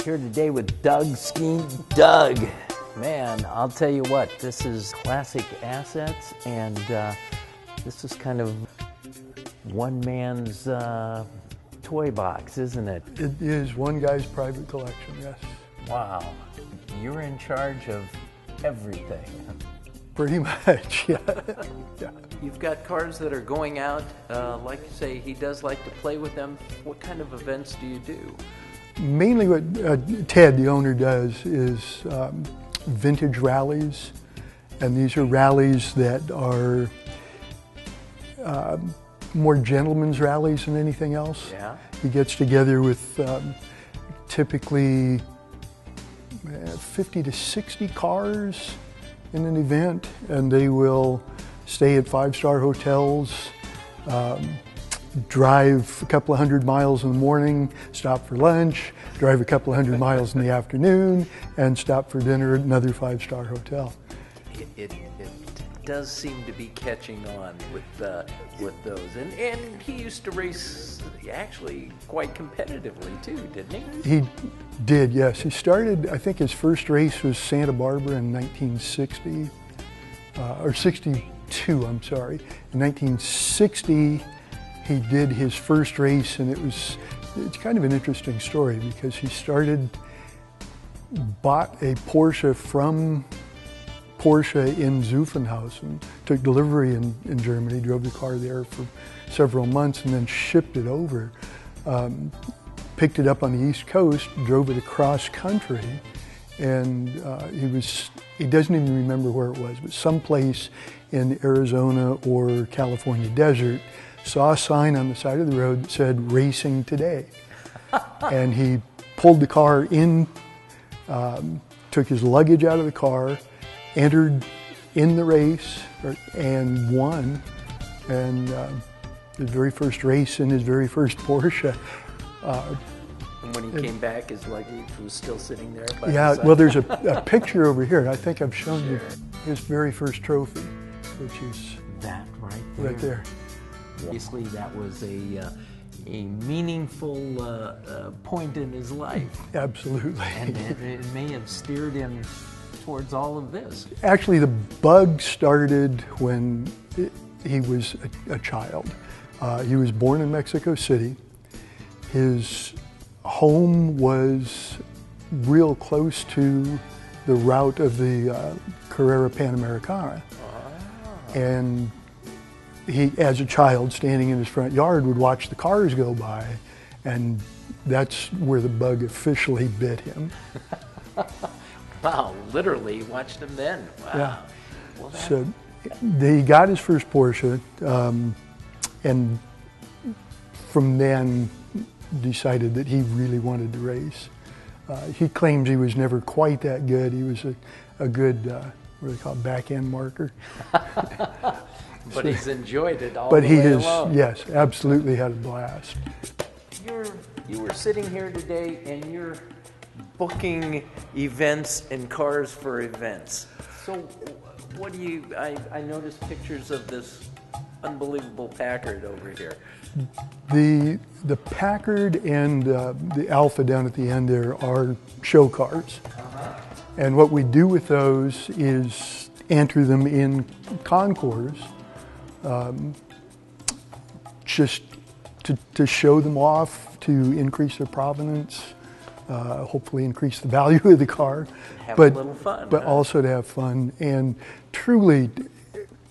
Here today with Doug Skeen. Doug, man, I'll tell you what, this is classic assets, and this is kind of one man's toy box, isn't it? It is one guy's private collection, yes. Wow. You're in charge of everything. Pretty much, yeah. Yeah. You've got cars that are going out, like you say, he does like to play with them. What kind of events do you do? Mainly what Ted, the owner, does is vintage rallies, and these are rallies that are more gentlemen's rallies than anything else. Yeah. He gets together with typically 50 to 60 cars in an event, and they will stay at five-star hotels, drive a couple of 100 miles in the morning, stop for lunch, drive a couple of 100 miles in the afternoon, and stop for dinner at another five-star hotel. It does seem to be catching on with those, and he used to race actually quite competitively too, didn't he? He did, yes. He started, I think his first race was Santa Barbara in 1960, or 62, I'm sorry. In 1960, he did his first race, and it's kind of an interesting story because he bought a Porsche from Porsche in Zuffenhausen, took delivery in Germany, drove the car there for several months, and then shipped it over. Picked it up on the East Coast, drove it across country, and he doesn't even remember where it was, but someplace in Arizona or California desert, saw a sign on the side of the road that said "Racing Today," and he pulled the car in, took his luggage out of the car, entered in the race, and won. And his very first race in his very first Porsche. And when he came back, his luggage was still sitting there? Yeah, well, there's a picture over here. I think I've shown you his very first trophy, which is that right there. Right there. Obviously, that was a meaningful point in his life. Absolutely. And it may have steered him towards all of this. Actually, the bug started when he was a child. He was born in Mexico City. His home was real close to the route of the Carrera Panamericana. And he, as a child, standing in his front yard, would watch the cars go by, and that's where the bug officially bit him. Wow, literally watched him then. Wow. Yeah. Well, So he got his first Porsche, and from then decided that he really wanted to race. He claims he was never quite that good. He was a good, what do they call it, back-end marker. But he's enjoyed it all But the he way has, along. yes, absolutely had a blast. You were sitting here today and you're booking events and cars for events. So what do you, I noticed pictures of this unbelievable Packard over here. The Packard and the Alpha down at the end there are show cars. And what we do with those is enter them in concours, just to show them off, to increase their provenance, hopefully increase the value of the car. Have a little fun. But also to have fun and truly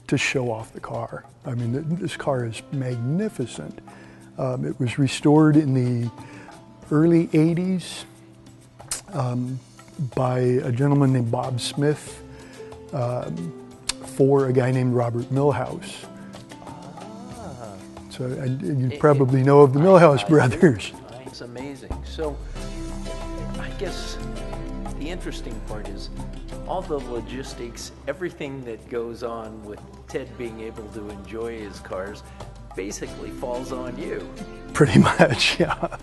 to show off the car. I mean, this car is magnificent. It was restored in the early 80s by a gentleman named Bob Smith for a guy named Robert Milhouse. So you probably know of the Milhouse brothers. It's amazing. So I guess the interesting part is all the logistics, everything that goes on with Ted being able to enjoy his cars basically falls on you. Pretty much, yeah.